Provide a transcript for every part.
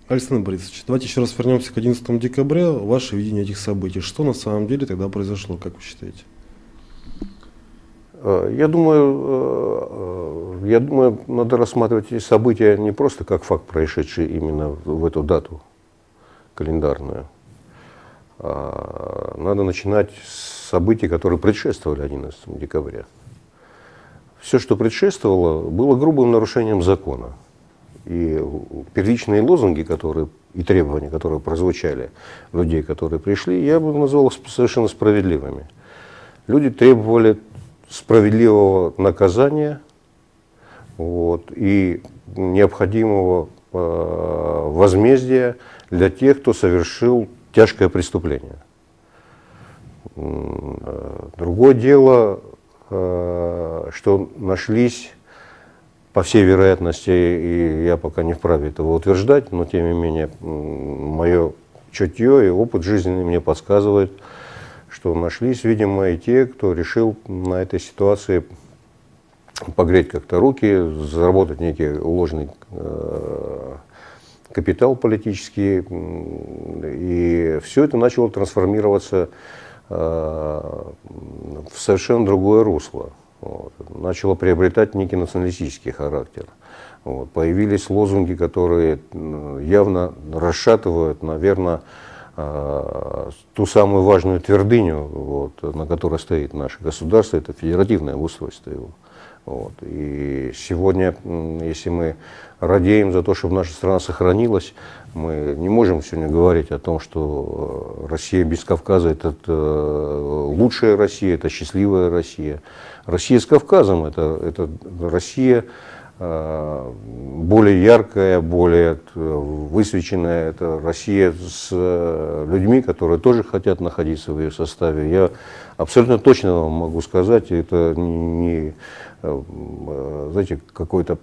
Александр Борисович, давайте еще раз вернемся к 11 декабря. Ваше видение этих событий. Что на самом деле тогда произошло, как вы считаете? Я думаю, надо рассматривать эти события не просто как факт, происшедший именно в эту дату календарную. Надо начинать с событий, которые предшествовали 11 декабря. Все, что предшествовало, было грубым нарушением закона. И первичные лозунги, и требования, которые прозвучали людей, которые пришли, я бы назвал их совершенно справедливыми. Люди требовали справедливого наказания и необходимого возмездия для тех, кто совершил тяжкое преступление. Другое дело, что нашлись, по всей вероятности, и я пока не вправе этого утверждать, но тем не менее мое чутье и опыт жизненный мне подсказывает, что нашлись, видимо, и те, кто решил на этой ситуации погреть как-то руки, заработать некий ложный капитал политический, и все это начало трансформироваться в совершенно другое русло. Начало приобретать некий националистический характер. Появились лозунги, которые явно расшатывают, наверное, ту самую важную твердыню, на которой стоит наше государство, это федеративное устройство его. И сегодня, если мы радеем за то, чтобы наша страна сохранилась, мы не можем сегодня говорить о том, что Россия без Кавказа – это лучшая Россия, это счастливая Россия. Россия с Кавказом – это Россия более яркая, более высвеченная. Это Россия с людьми, которые тоже хотят находиться в ее составе. Я абсолютно точно вам могу сказать, это не знаете, какой-то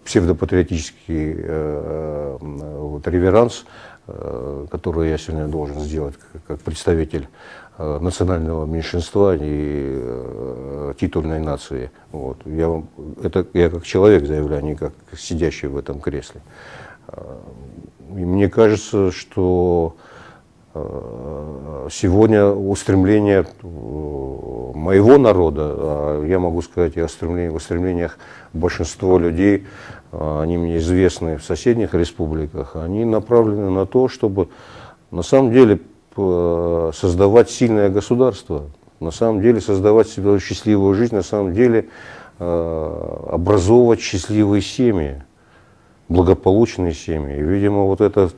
псевдопатриотический реверанс, который я сегодня должен сделать как представитель национального меньшинства и титульной нации. Это я как человек заявляю, а не как сидящий в этом кресле. И мне кажется, что сегодня устремление моего народа, я могу сказать и в устремлениях большинства людей, они мне известны в соседних республиках, они направлены на то, чтобы на самом деле создавать сильное государство, на самом деле создавать себе счастливую жизнь, на самом деле образовывать счастливые семьи, благополучные семьи. И, видимо, это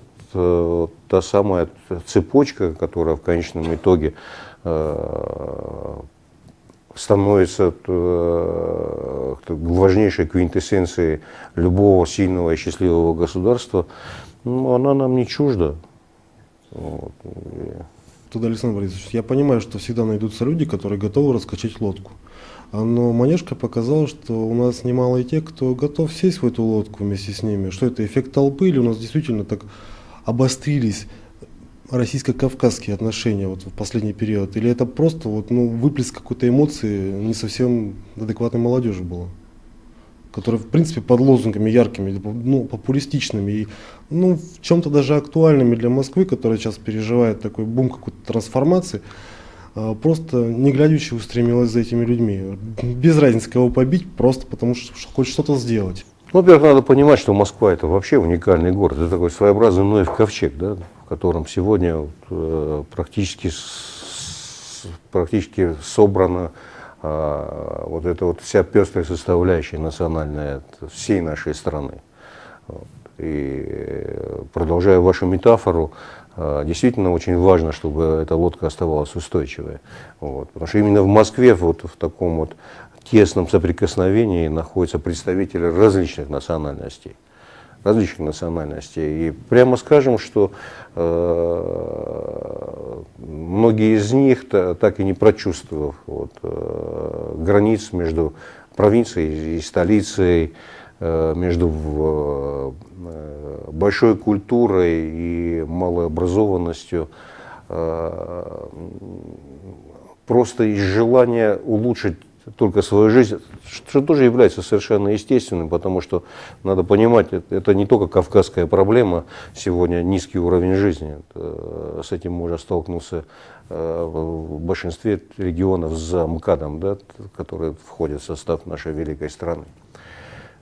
та самая цепочка, которая в конечном итоге становится важнейшей квинтэссенцией любого сильного и счастливого государства, она нам не чужда. Тогда, Александр Борисович, я понимаю, что всегда найдутся люди, которые готовы раскачать лодку. Но Манежка показал, что у нас немало и тех, кто готов сесть в эту лодку вместе с ними. Что это, эффект толпы, или у нас действительно так обострились российско-кавказские отношения в последний период? Или это просто выплеск какой-то эмоции не совсем адекватной молодежи было? Которая, в принципе, под лозунгами яркими, популистичными и в чем-то даже актуальными для Москвы, которая сейчас переживает такой бум какой-то трансформации, просто не глядячи устремилась за этими людьми. Без разницы, кого побить, просто потому что хочет что-то сделать. Во-первых, надо понимать, что Москва – это вообще уникальный город. Это такой своеобразный Ноев ковчег, в котором сегодня практически собрана вся пестрая составляющая национальная всей нашей страны. И продолжая вашу метафору, действительно очень важно, чтобы эта лодка оставалась устойчивой. Потому что именно в Москве в таком тесном соприкосновении находятся представители различных национальностей. И прямо скажем, что многие из них, так и не прочувствовав границ между провинцией и столицей, между большой культурой и малой образованностью, просто из желания улучшить только свою жизнь, что тоже является совершенно естественным, потому что надо понимать, это не только кавказская проблема, сегодня низкий уровень жизни. С этим можно столкнуться в большинстве регионов за МКАДом, да, которые входят в состав нашей великой страны.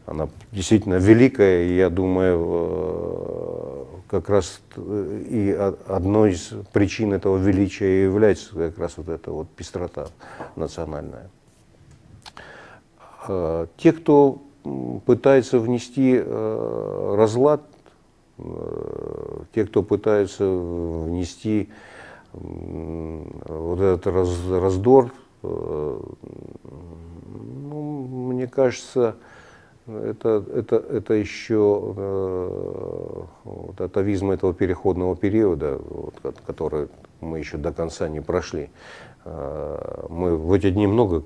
Она действительно великая, и я думаю, как раз и одной из причин этого величия и является как раз вот эта вот пестрота национальная. Те, кто пытается внести разлад, те, кто пытается внести вот этот раздор, ну, мне кажется, это еще вот, атовизм этого переходного периода, вот, который мы еще до конца не прошли. Мы в эти дни много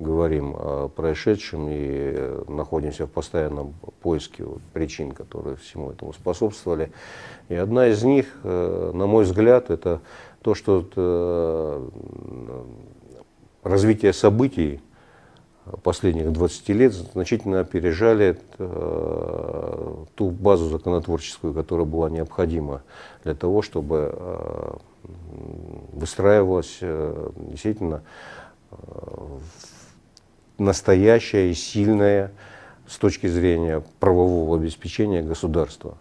говорим о происшедшем и находимся в постоянном поиске вот, причин, которые всему этому способствовали. И одна из них, на мой взгляд, это то, что развитие событий последних 20 лет значительно опережали ту базу законотворческую, которая была необходима для того, чтобы выстраивалась действительно настоящее и сильное с точки зрения правового обеспечения государства,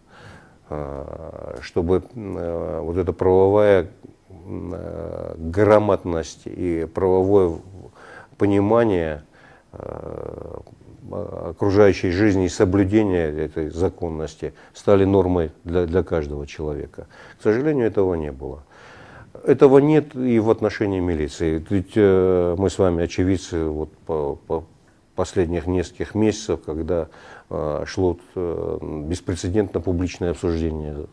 чтобы вот эта правовая грамотность и правовое понимание окружающей жизни и соблюдение этой законности стали нормой для каждого человека. К сожалению, этого не было. Этого нет и в отношении милиции. Ведь мы с вами очевидцы вот по последних нескольких месяцев, когда шло беспрецедентно публичное обсуждение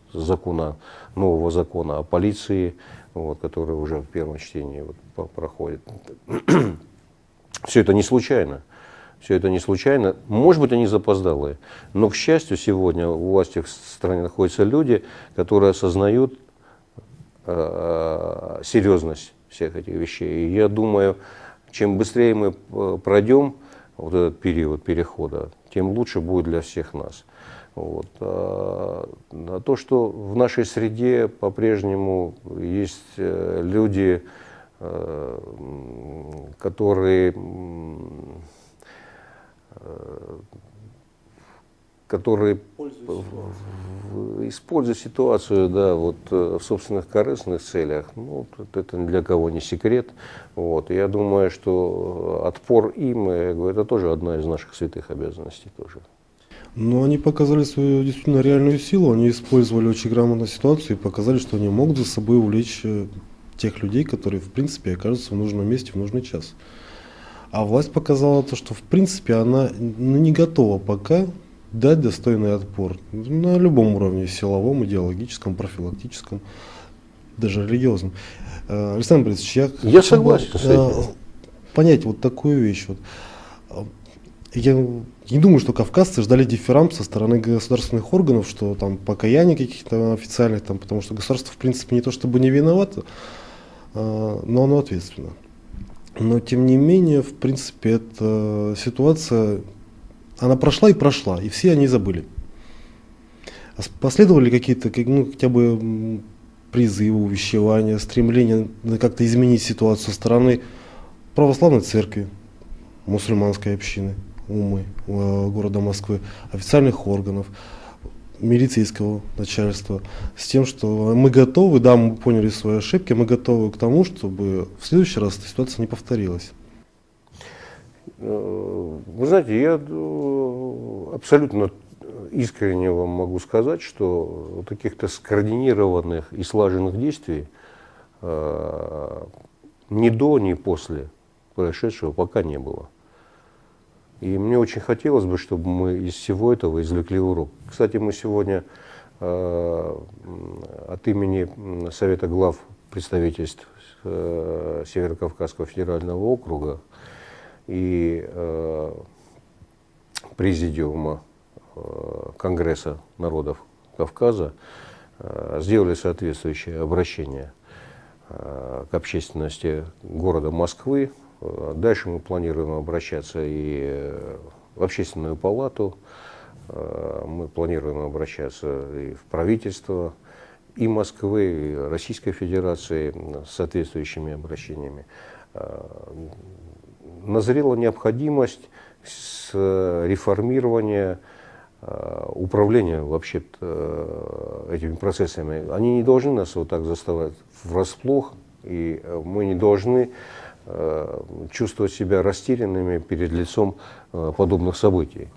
нового закона о полиции, вот, который уже в первом чтении вот, проходит. Все это не случайно. Все это не случайно. Может быть, они запоздалые. Но, к счастью, сегодня у власти в стране находятся люди, которые осознают серьезность всех этих вещей. И я думаю, чем быстрее мы пройдем вот этот период перехода, тем лучше будет для всех нас. Вот. А то, что в нашей среде по-прежнему есть люди, которые используют ситуацию, да, вот, в собственных корыстных целях, ну, это ни для кого не секрет. Вот. Я думаю, что отпор им, это тоже одна из наших святых обязанностей тоже. Но они показали свою действительно реальную силу, они использовали очень грамотно ситуацию и показали, что они могут за собой увлечь тех людей, которые в принципе окажутся в нужном месте в нужный час. А власть показала то, что в принципе она не готова пока дать достойный отпор на любом уровне, силовом, идеологическом, профилактическом, даже религиозном. Александр Борисович, я согласен с этим. Понять вот такую вещь. Вот. Я не думаю, что кавказцы ждали дифферамп со стороны государственных органов, что там покаяний каких-то официальных, там, потому что государство в принципе не то чтобы не виновато, но оно ответственно. Но тем не менее, в принципе, эта ситуация, она прошла, и все они забыли. Последовали какие-то, ну, хотя бы призывы, увещевания, стремления как-то изменить ситуацию со стороны православной церкви, мусульманской общины, Умы, города Москвы, официальных органов, милицейского начальства, с тем, что мы готовы, да, мы поняли свои ошибки, мы готовы к тому, чтобы в следующий раз эта ситуация не повторилась. Вы знаете, я абсолютно искренне вам могу сказать, что каких-то скоординированных и слаженных действий ни до, ни после происшедшего пока не было. И мне очень хотелось бы, чтобы мы из всего этого извлекли урок. Кстати, мы сегодня от имени Совета глав представительств Северо-Кавказского федерального округа и Президиума Конгресса народов Кавказа сделали соответствующее обращение к общественности города Москвы, Дальше мы планируем обращаться и в Общественную палату, мы планируем обращаться и в правительство, и Москвы, и Российской Федерации с соответствующими обращениями. Назрела необходимость реформирования управления вообще этими процессами. Они не должны нас вот так заставать врасплох, и мы не должны чувствовать себя растерянными перед лицом подобных событий.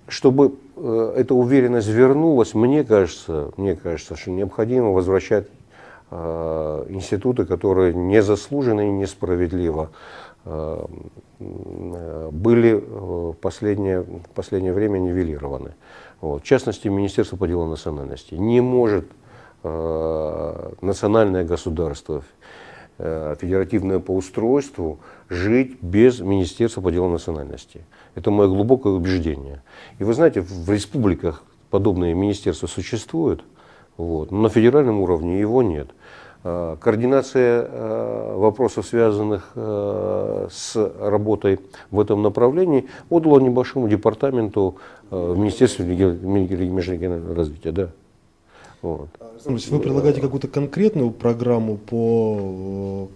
Чтобы эта уверенность вернулась, мне кажется, что необходимо возвращать институты, которые незаслуженно и несправедливо были в последнее время нивелированы. Вот. В частности, Министерство по делам национальностей. Не может национальное государство, федеративное по устройству, жить без Министерства по делам национальностей. Это мое глубокое убеждение. И вы знаете, в республиках подобные министерства существуют, вот, но на федеральном уровне его нет. Координация вопросов, связанных с работой в этом направлении, отдала небольшому департаменту в Министерстве межрегионального развития. Да. Вот. Вы предлагаете какую-то конкретную программу по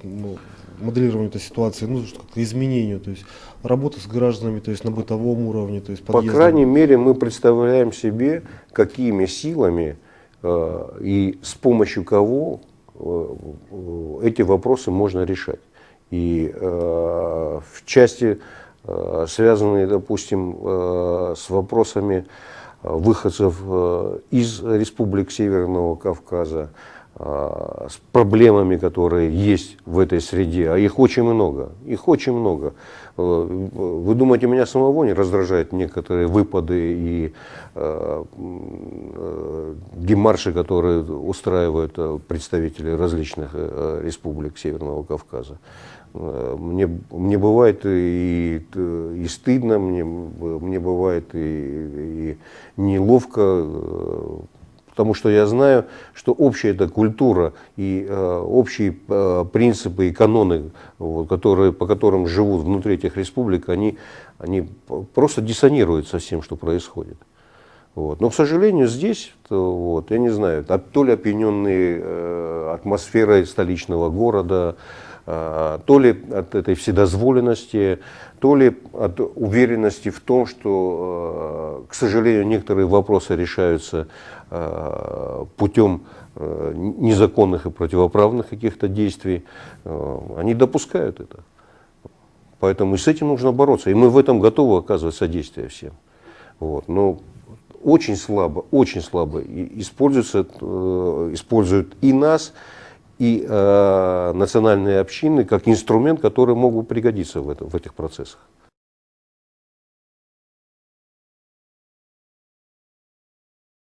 моделированию этой ситуации, как изменению, то есть работа с гражданами, то есть на бытовом уровне, то есть По крайней мере, мы представляем себе, какими силами и с помощью кого эти вопросы можно решать. И в части, связанные, допустим, с вопросами выходцев из республик Северного Кавказа, с проблемами, которые есть в этой среде, а их очень много, Вы думаете, меня самого не раздражают некоторые выпады и демарши, которые устраивают представители различных республик Северного Кавказа? Мне бывает и стыдно, мне бывает и неловко, потому что я знаю, что общая эта культура и общие принципы и каноны, по которым живут внутри этих республик, они просто диссонируют со всем, что происходит. Вот. Но, к сожалению, здесь, я не знаю, то ли опьяненные атмосферой столичного города, то ли от этой вседозволенности, то ли от уверенности в том, что, к сожалению, некоторые вопросы решаются путем незаконных и противоправных каких-то действий, они допускают это. Поэтому и с этим нужно бороться. И мы в этом готовы оказывать содействие всем. Вот. Но очень слабо используют и нас, и национальные общины как инструмент, который мог бы пригодиться в этих процессах.